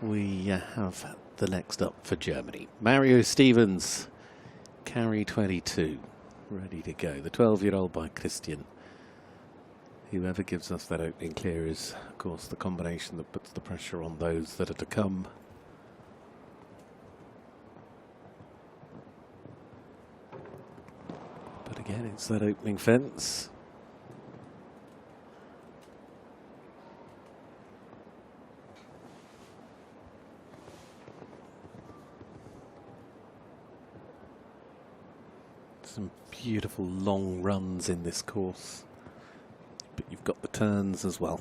we have the next up for Germany. Mario Stevens, carry 22, ready to go. The 12-year-old by Christian. Whoever gives us that opening clear is, of course, the combination that puts the pressure on those that are to come. But again, it's that opening fence. Some beautiful long runs in this course, but you've got the turns as well.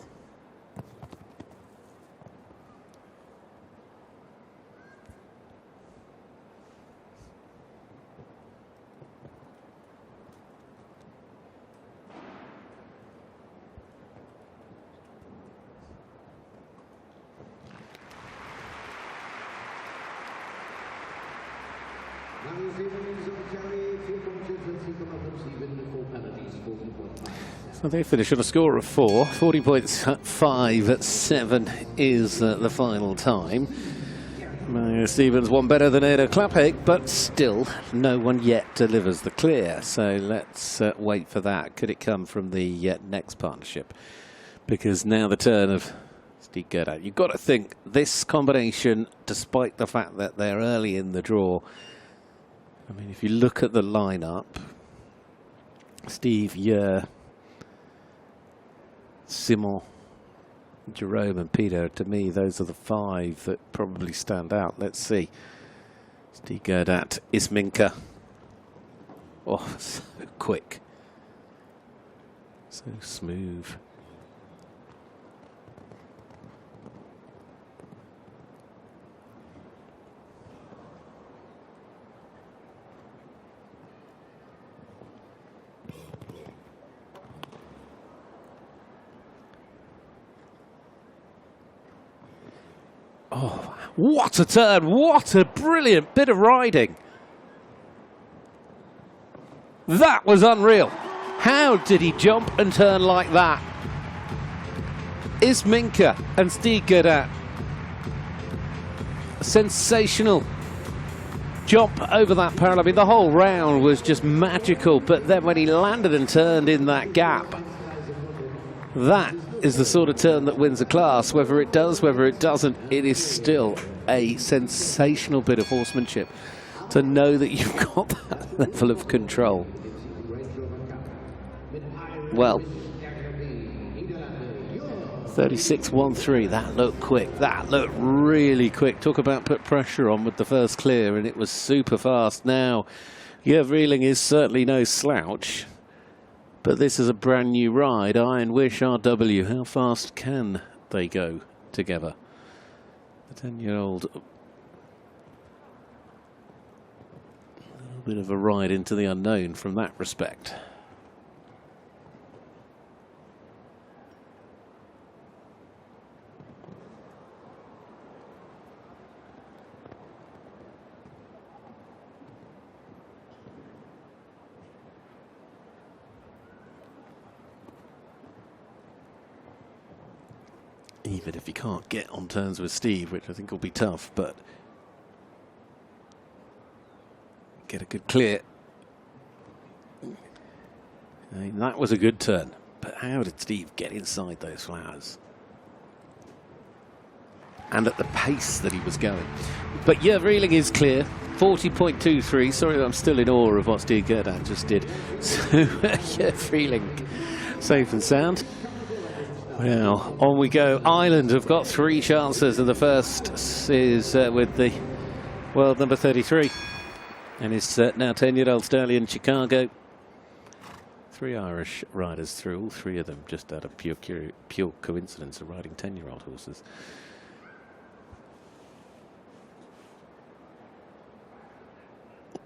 So they finish on a score of 4, 40.5 at 7 is the final time. Stevens one better than Ada Klapek, but still no one yet delivers the clear. So let's wait for that. Could it come from the next partnership? Because now the turn of Steve Guerdat. You've got to think this combination, despite the fact that they're early in the draw, I mean, if you look at the lineup, Steve, Simon, Jerome and Peter, to me, those are the 5 that probably stand out. Let's see. Steve Guerdat, Is-Minka. Oh, so quick. So smooth. Oh, what a turn. What a brilliant bit of riding. That was unreal. How did he jump and turn like that? Is-Minka and Steve Guerdat. A sensational jump over that parallel. I mean, the whole round was just magical, but then when he landed and turned in that gap, that is the sort of turn that wins a class. Whether it does, whether it doesn't, it is still a sensational bit of horsemanship to know that you've got that level of control. Well, 36.13, that looked quick. That looked really quick. Talk about put pressure on with the first clear, and it was super fast. Now, Hemeryck is certainly no slouch. But this is a brand new ride. Iron Wish RW. How fast can they go together? The 10-year-old. A little bit of a ride into the unknown from that respect. Even if you can't get on terms with Steve, which I think will be tough, but get a good clear. I mean, that was a good turn, but how did Steve get inside those flowers? And at the pace that he was going. But Hemeryck is clear, 40.23. Sorry, I'm still in awe of what Steve Guerdat just did. So Hemeryck, safe and sound. Well, on we go. Ireland have got 3 chances, and the first is with the world number 33. And it's now 10-year-old stallion Chicago. 3 Irish riders through, all 3 of them just out of pure coincidence of riding 10-year-old horses.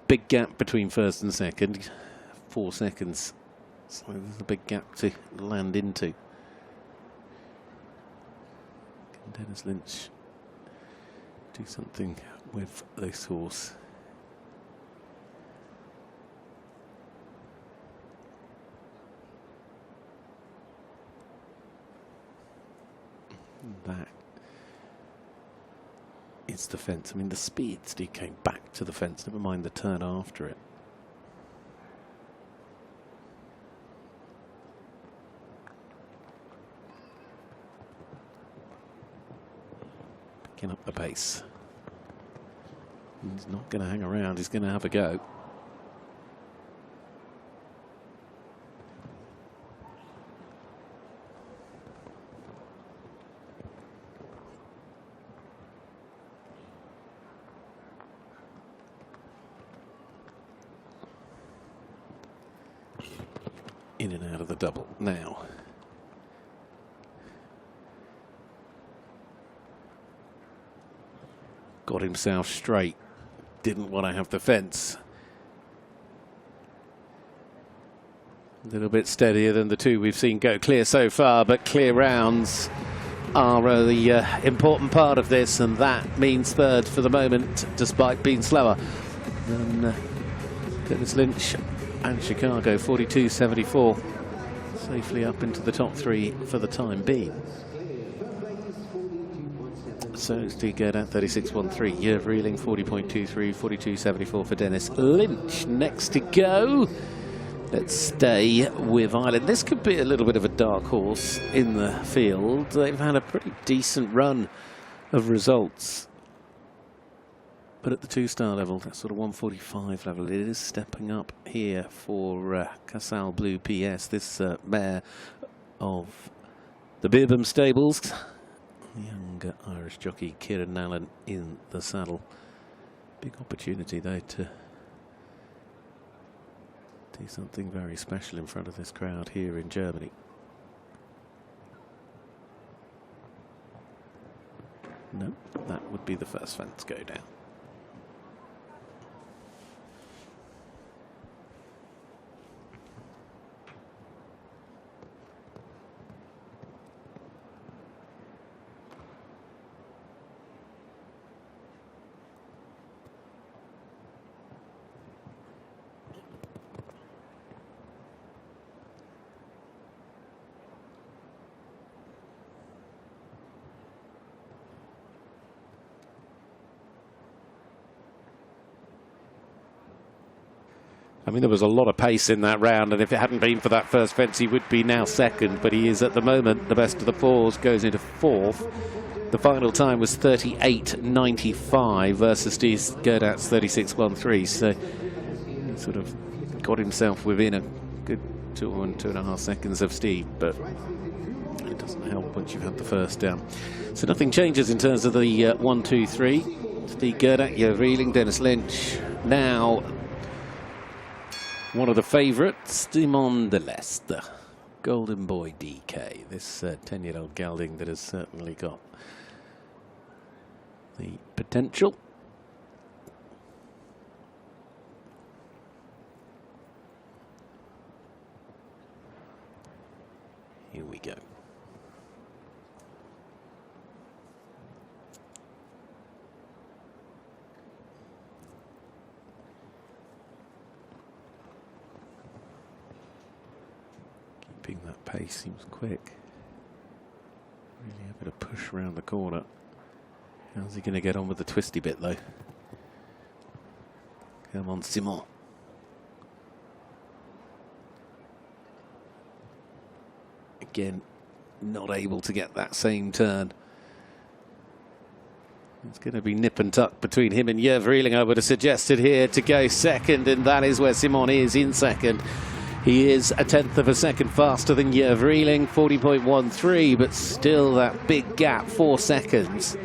Big gap between first and second, 4 seconds. So there's a big gap to land into. Dennis Lynch do something with this horse. That is the fence. I mean, the speed Steve came back to the fence, never mind the turn after it. Picking up the pace. He's not going to hang around, he's going to have a go. In and out of the double now. Got himself straight. Didn't want to have the fence. A little bit steadier than the two we've seen go clear so far, but clear rounds are the important part of this, and that means third for the moment, despite being slower than Lynch and Chicago. 42.74, safely up into the top three for the time being. So Steve Guerdat 36.13, Hemeryck 40.23, 42.74 for Dennis Lynch. Next to go, let's stay with Ireland. This could be a little bit of a dark horse in the field. They've had a pretty decent run of results, but at the two-star level, that sort of 145 level, it is stepping up here for Casal Blue PS, this mare of the Beerbohm Stables. Young Irish jockey Kieran Allen in the saddle. Big opportunity though to do something very special in front of this crowd here in Germany. No, that would be the first fence go down. I mean, there was a lot of pace in that round, and if it hadn't been for that first fence, he would be now second, but he is at the moment the best of the fours, goes into fourth. The final time was 38.95 versus Steve Guerdat's 36.13, so he sort of got himself within a good 2.5 seconds of Steve, but it doesn't help once you've had the first down. So nothing changes in terms of the 1, 2, 3. Steve Guerdat, Hemeryck, Dennis Lynch. Now, one of the favourites, Simon Delestre, Golden Boy DK, this 10-year-old gelding that has certainly got the potential. Here we go. Keeping that pace seems quick. Really a bit of push around the corner. How's he going to get on with the twisty bit though? Come on, Simon. Again, not able to get that same turn. It's going to be nip and tuck between him and Hemeryck, I would have suggested here, to go second, and that is where Simon is in second. He is a tenth of a second faster than Hemeryck, 40.13, but still that big gap, 4 seconds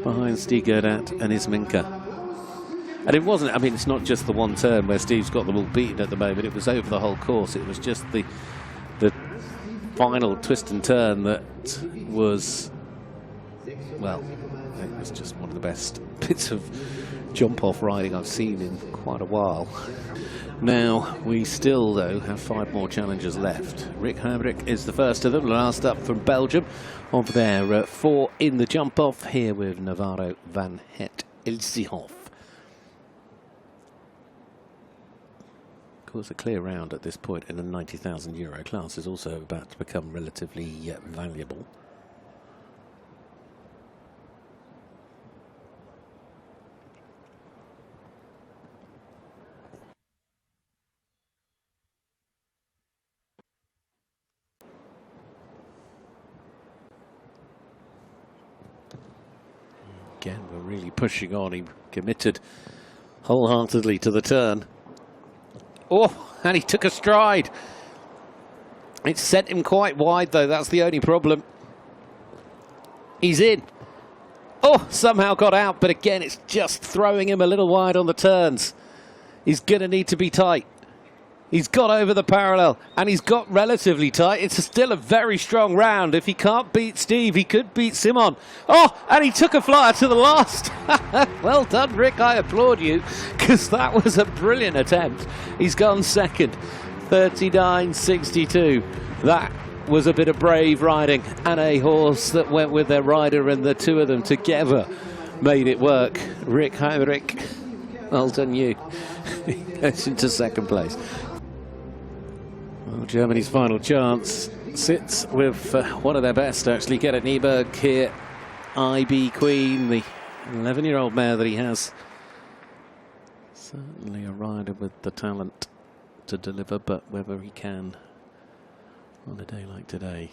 behind Steve Guerdat and Is-Minka. And it wasn't, I mean, it's not just the one turn where Steve's got them all beaten at the moment, it was over the whole course. It was just the final twist and turn that was, well, it was just one of the best bits of jump-off riding I've seen in quite a while. Now, we still, though, have 5 more challengers left. Hemeryck is the first of them, last up from Belgium. Of their 4 in the jump-off, here with Navarro van Het Elsehoff. Of course, a clear round at this point in a €90,000 class is also about to become relatively valuable. again, we're really pushing on. He committed wholeheartedly to the turn. Oh, and he took a stride. It sent him quite wide, though. That's the only problem. He's in. Oh, somehow got out, but again, it's just throwing him a little wide on the turns. He's going to need to be tight. He's got over the parallel, and he's got relatively tight. It's still a very strong round. If he can't beat Steve, he could beat Simon. Oh, and he took a flyer to the last. Well done, Rick. I applaud you, because that was a brilliant attempt. He's gone second, 39.62. That was a bit of brave riding, and a horse that went with their rider, and the two of them together made it work. Rick Hemeryck, well done you. He goes into second place. Well, Germany's final chance sits with one of their best, actually. Gerrit Nieberg here, IB Queen, the 11-year-old mare that he has. Certainly a rider with the talent to deliver, but whether he can on a day like today.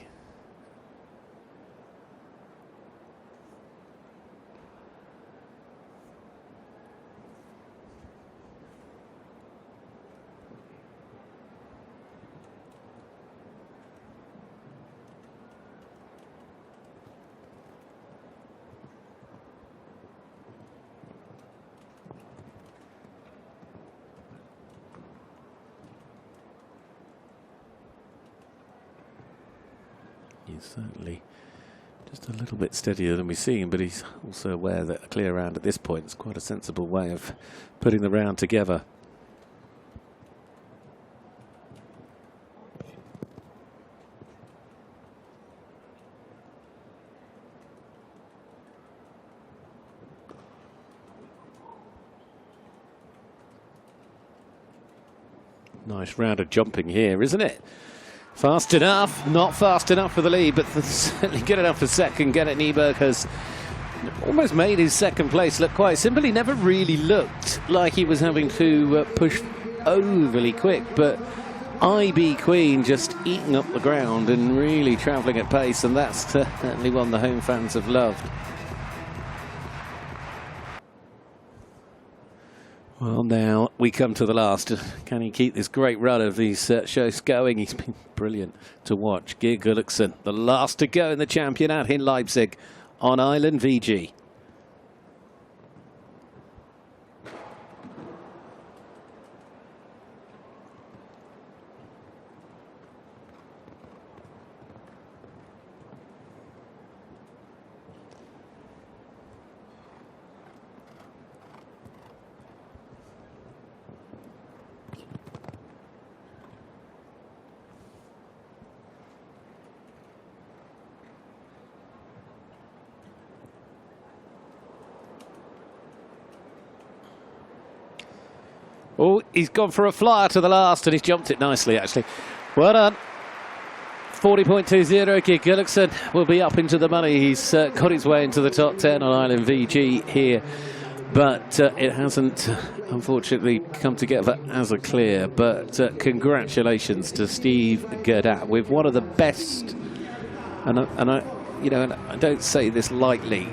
He's certainly just a little bit steadier than we've seen, but he's also aware that a clear round at this point is quite a sensible way of putting the round together. Nice round of jumping here, isn't it? Fast enough, not fast enough for the lead, but certainly good enough for second. Gerrit Nieberg has almost made his second place look quite simple. He never really looked like he was having to push overly quick, but IB Queen just eating up the ground and really travelling at pace, and that's certainly one the home fans have loved. Well, now we come to the last. Can he keep this great run of these shows going? He's been brilliant to watch. Gerrit, the last to go in the Championat in Leipzig on Island VG. Oh, he's gone for a flyer to the last, and he's jumped it nicely, actually. Well done. 40.20, Gerrit will be up into the money. He's got his way into the top 10 on Island VG here, but it hasn't, unfortunately, come together as a clear. But congratulations to Steve Guerdat with one of the best, and I don't say this lightly,